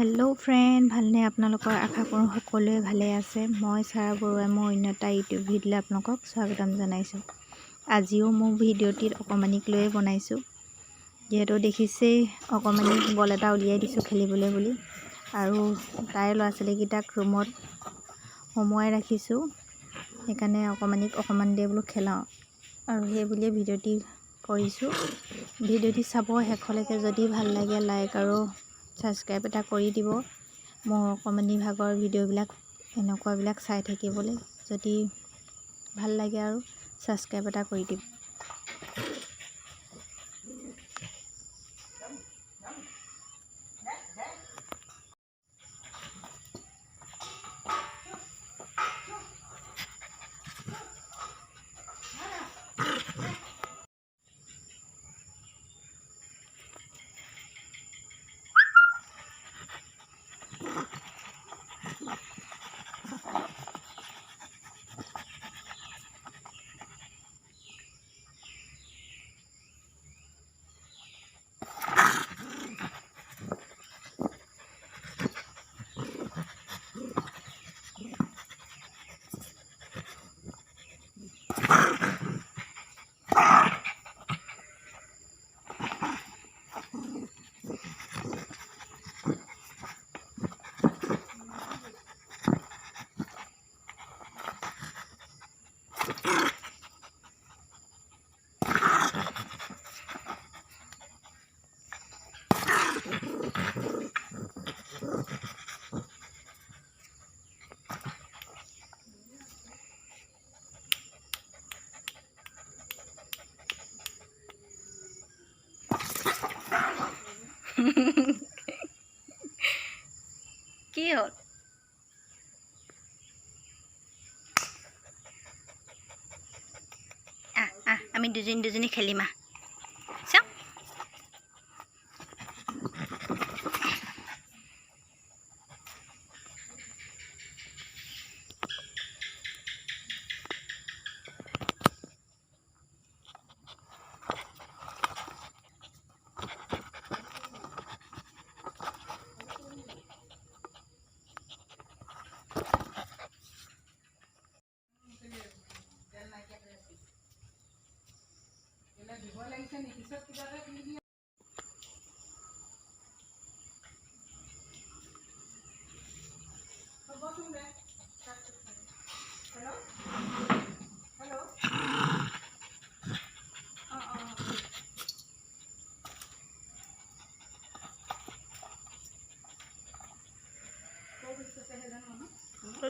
Hello' friend, ভালনে? আপোনালোকৰ আশা কৰোঁ সকলোৱে ভালে আছে। মই চাৰা বৰুৱাই মোৰ অন্য এটা ইউটিউব ভিডিঅ'লৈ আপোনালোকক স্বাগতম জনাইছোঁ। আজিও মোৰ ভিডিঅ'টিত অকমানিক লৈয়ে বনাইছোঁ। যিহেতু দেখিছেই অকমানিক বল এটা উলিয়াই দিছোঁ খেলিবলৈ বুলি, আৰু তাইৰ ল'ৰা ছোৱালীকেইটাক ৰুমত সোমোৱাই ৰাখিছোঁ। সেইকাৰণে অকমানিক অকণমান দেৰি বোলো খেলাওঁ, আৰু সেই বুলিয়ে ভিডিঅ'টি কৰিছোঁ। ভিডিঅ'টি চাব শেষলৈকে। যদি ভাল লাগে লাইক আৰু ছাবস্ক্ৰাইব এটা কৰি দিব। মোৰ অকণমানি ভাগৰ ভিডিঅ'বিলাক এনেকুৱাবিলাক চাই থাকিবলৈ যদি ভাল লাগে, আৰু ছাবস্ক্ৰাইব এটা কৰি দিব। কি হ'ল? আমি দুজনী খেলিম। চাওক,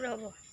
ৰ'ব।